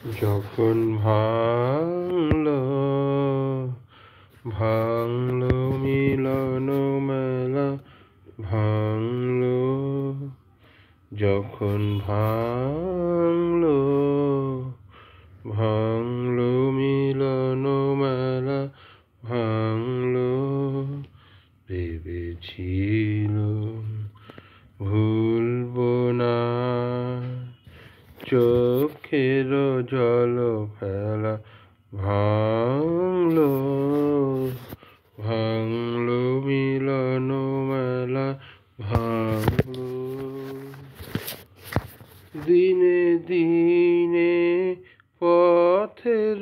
যখন ভাঙলো ভাঙলো মিলন মেলা, ভাঙলো যখন ভাঙলো ভাঙলো মিলন মেলা, ভাঙলো ভেবেছিল ভুলবো না চোখের জল ফেলা, ভাঙলো ভাঙলো মিলন মেলা, ভাঙলো দিনে দিনে পথের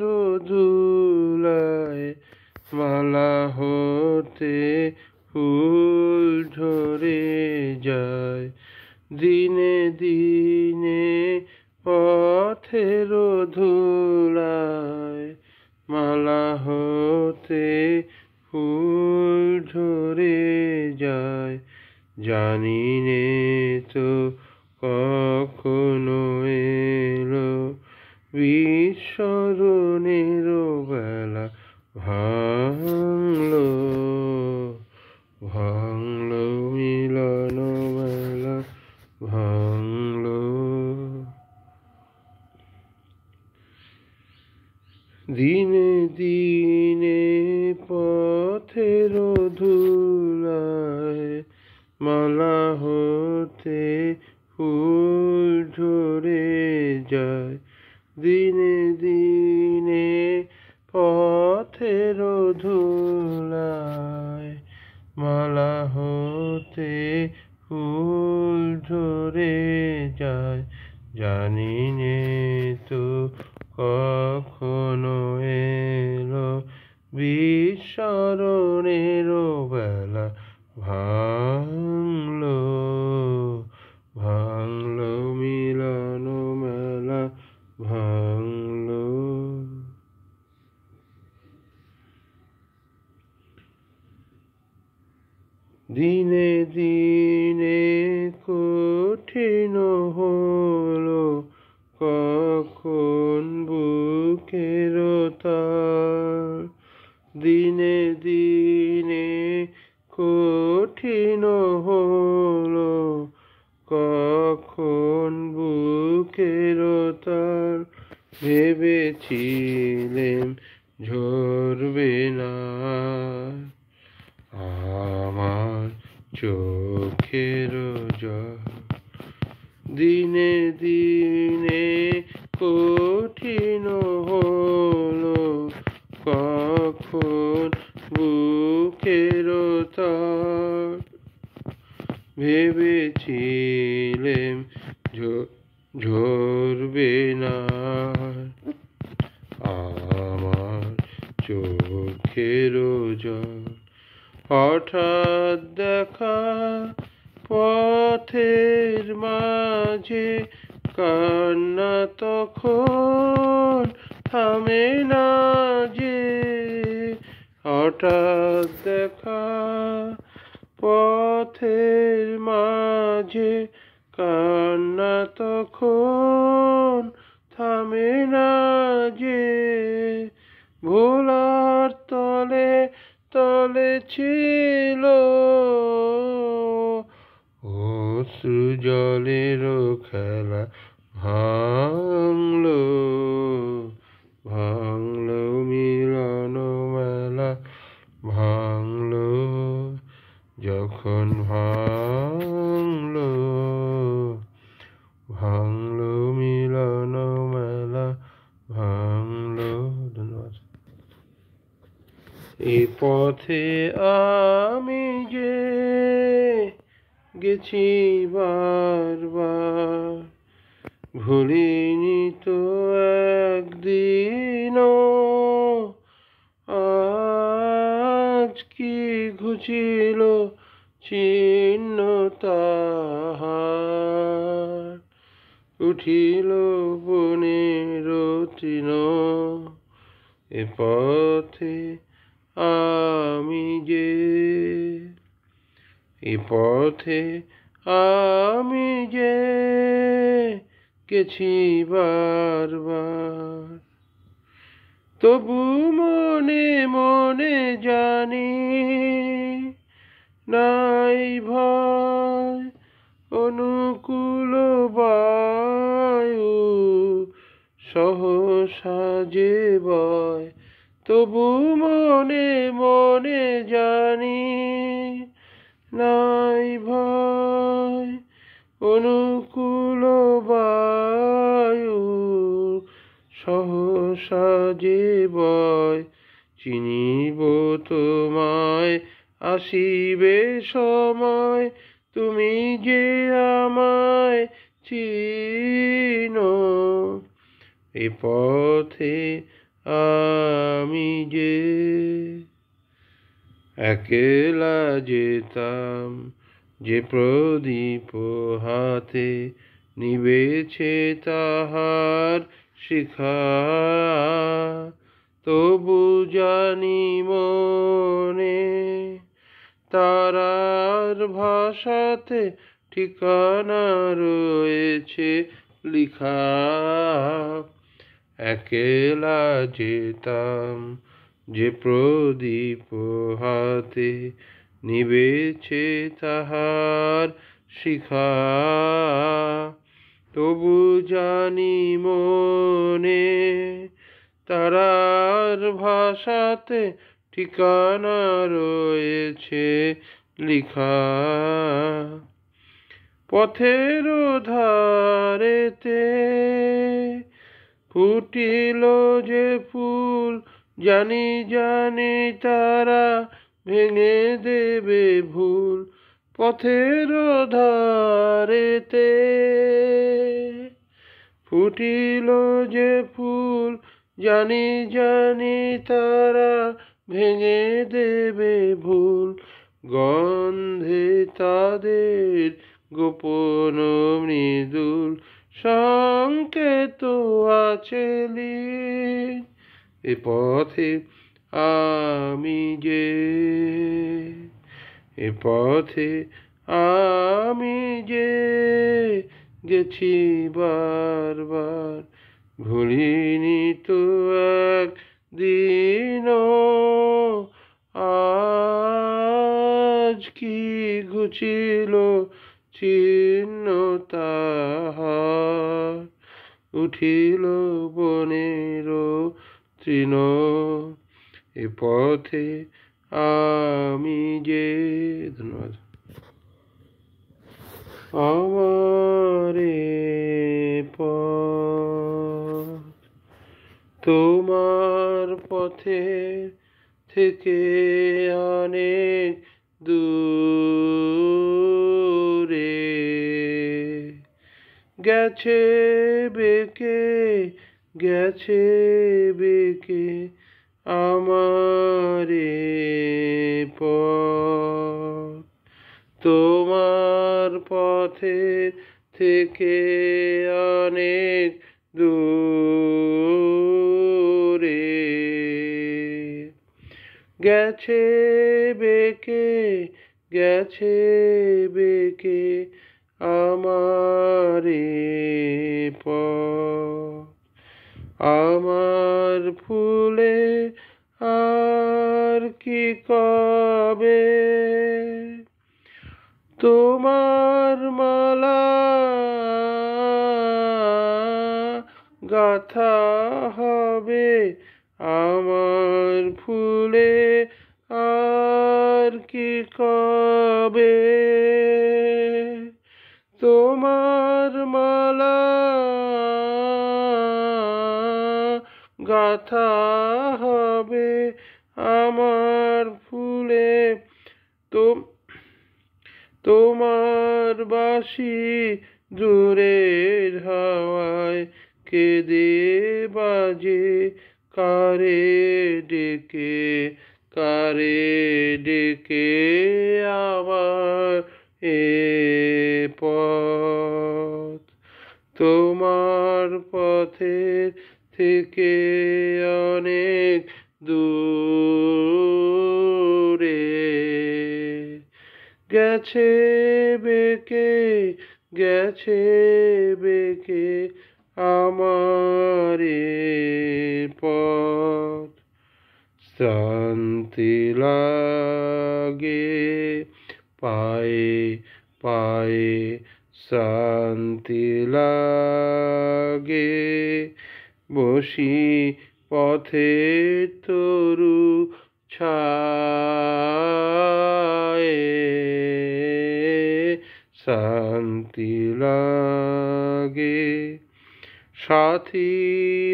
ধুলায় মালা হতে ফুল ঝরে যায়। দিনে দিনে পথের ধুলায় মালা হতে ফুল ঝরে যায়। জানি নে তো কখনো এলো বিস্মরণের বেলা, ভাঙলো ভাঙলো মিলন মেলা, ভাঙলো দিনে দিনে পথের ধুলায় মালা হতে ফুল ঝরে যায়। দিনে দিনে পথের ধুলায় মালা হতে ফুল ঝরে যায়। জানি নে তো কখনো এলো বিস্মরণের বেলা, ভাঙলো ভাঙলো মিলন মেলা, ভাঙলো দিনে দিনে কঠিন হলো কখন বুকের তার। দিনে দিনে কঠিন হলো কখন বুকের তার। ভেবেছিলেম ঝরবে না আমার চোখের জল। দিনে দিনে কঠিন হলো কখন বুকের তার। ভেবেছিলেম ঝরবে না আমার চোখের জল। হঠাৎ দেখা পথের মাঝে কান্না তখন থামে না যে। হঠাৎ দেখা পথের মাঝে কান্না তখন থামে না যে। ভোলার তলে তলে ছিল অশ্রু জলের খেলা, ভাঙলো ভাঙলো মিলন মেলা, ভাঙলো যখন ভাঙলো ভাঙলো মিলন মেলা, ভাঙলো। ধন্যবাদ। এ পথে আমি যে গেছি বারবার, ভুলিনি তো একদিনও। আজ কি ঘুচিল চিহ্ন তাহার, উঠিল বনের তৃণ। এ পথে আমি যে এ পথে আমি যে গেছি বারবার। তবু মনে মনে জানি নাই ভয়, অনুকূল বায়ু সহসা যে বয়। তবু মনে মনে জানি নাই ভয়, অনুকূল বায়ু সহসা যে বয়। চিনিব তোমায় আসিবে সময়, তুমি যে আমায় চিনো। এ পথে আমি যে একলা যেতাম, যে প্রদীপ হাতে নিবেছে তাহার শিখা। তবু জানি মনে তারার ভাষাতে ঠিকানা রয়েছে লিখা। একলা যেতাম, যে প্রদীপ হাতে নিবেছে তাহার শিখা। তবু জানি মনে তারার ভাষাতে ঠিকানা রয়েছে লিখা। পথের ধারেতে ফুটিল যে ফুল, জানি জানি তারা ভেঙে দেবে ভুল। পথের ধারেতে ফুটিল যে ফুল, জানি জানি তারা ভেঙে দেবে ভুল। গন্ধে তাদের গোপন মৃদুল সংকেত আছে লীন। এ পথে আমি যে, এ পথে আমি যে গেছি বারবার, ভুলিনি তো একদিনও। আজ কি ঘুচিল চিহ্ন তাহার, উঠিল বনের তৃণ। এ পথে আমি যে। ধন্যবাদ। আমার পথ তোমার পথে থেকে অনেক দূরে গেছে বেঁকে, গেছে বেঁকে আমার পথ। তোমার পথে থেকে অনেক দূরে গেছে বেঁকে, গেছে বেঁকে আমার পথ। আমার ফুলে আর কি কবে, তোমার মালা গাথা হবে। আমার ফুলে আর কি কবে, তোমার মালা গাথা হবে। আমার ফুলে তোমার বাঁশি দূরের হাওয়ায় কেঁদে বাজে, কারে ডেকে, কারে ডেকে আমার পথ। তোমার পথের থেকে অনেক দূরে গেছে বেঁকে, গেছে বেঁকে আমার পথ। শ্রান্তি লাগে পায়ে পায়ে শ্রান্তি লাগে বসি পথের তরু ছায়ে শান্তি লাগে সাথী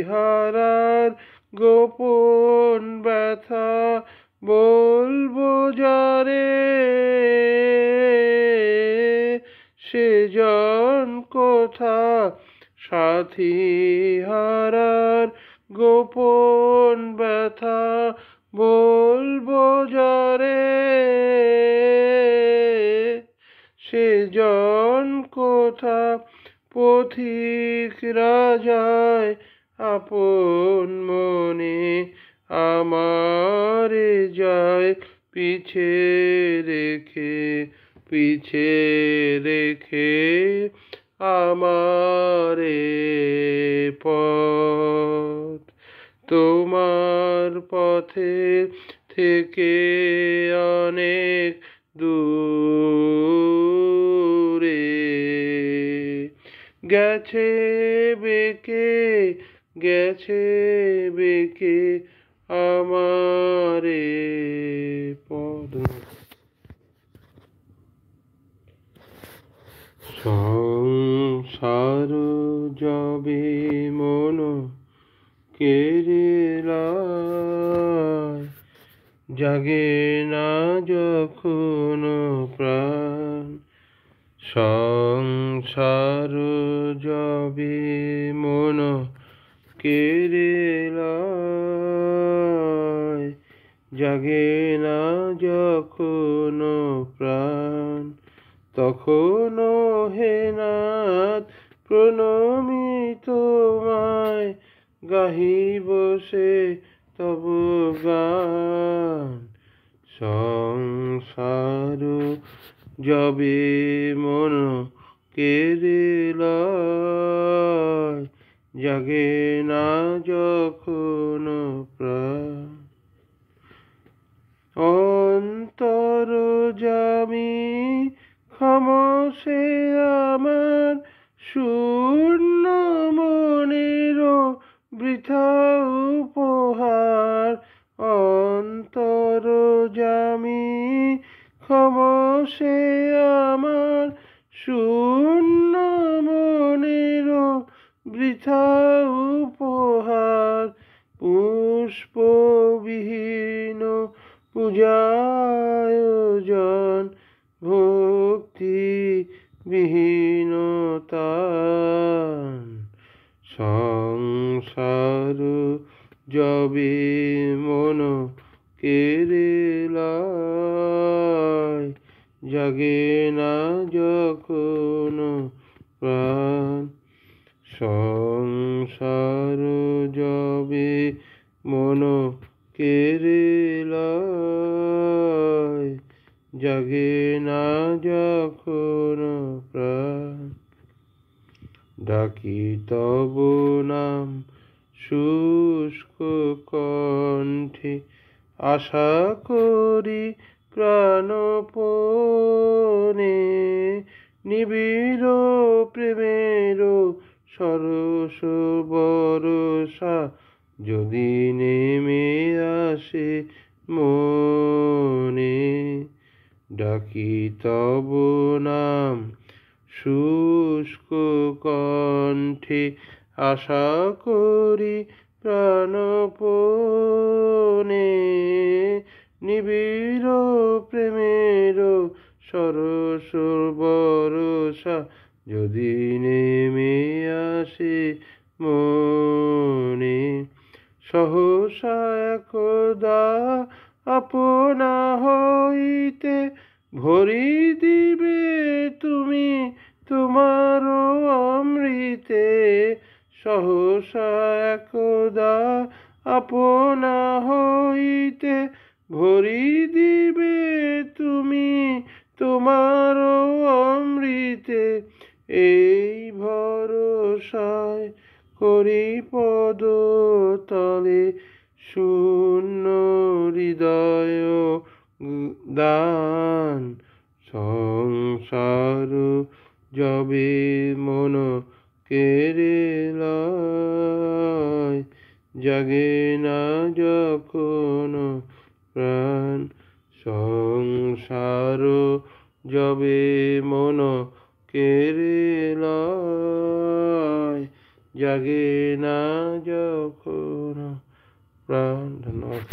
হারার গোপন ব্যথা বলবো যারে সেজন কোথা সাথী হারার গোপন ব্যথা বলবো যারে সেজন কোথা পথিক রাজায় আপন মনে আমারে যায় পিছে রেখে আমারে পথ তোমার পথে থেকে অনেক দূরে গেছে বেঁকে আমারে পদ সংসার যাবে মন কেড়ে জাগে না যখন প্রাণ সংসার যাবে মন কেড়ে জাগে না যখন প্রাণ তখন হে নাথ প্রণমি তোমায় গাহিব সে তব গান সংসার যাবে মন কেড়ে জাগে না যখন প্রাণ অন্তর্যামী ক্ষমসে আমার শূন্য মনের বৃথা উপহার অন্তর্যামী ক্ষমসে আমার শূন্য মনের বৃথা উপহার পুষ্পবিহীন পূজায়োজন ভক্তি বিহীনতা সংসার যাবে মন কেড়ে জাগে না যখন প্রাণ সংসার যাবে মন কেড়ে জাগে না যখন প্রাণ ডাকি তব নাম শুষ্ক কণ্ঠে আশা করি প্রাণপণে নিবিড় প্রেমের সরস বরষা যদি নেমে আসে মনে ডাকি তব নাম শুষ্ক কণ্ঠে আশা করি প্রাণপণে নিবিড় প্রেমের সরস বরষা যদি নেমে আসে মনে সহসা একদা আপনা হইতে ভরি দিবে তুমি তোমার অমৃতে সহসা একদা আপনা হইতে ভরি দিবে তুমি তোমার অমৃতে এই ভরসায় করি পদ তলে শূন্য হৃদয় দান সংসার যবে মন কেড়ে লয়, জাগে না যখন প্রাণ সংসার যবে মন কেড়ে লয়, জাগে না যখন প্রাণ। ধন্যবাদ।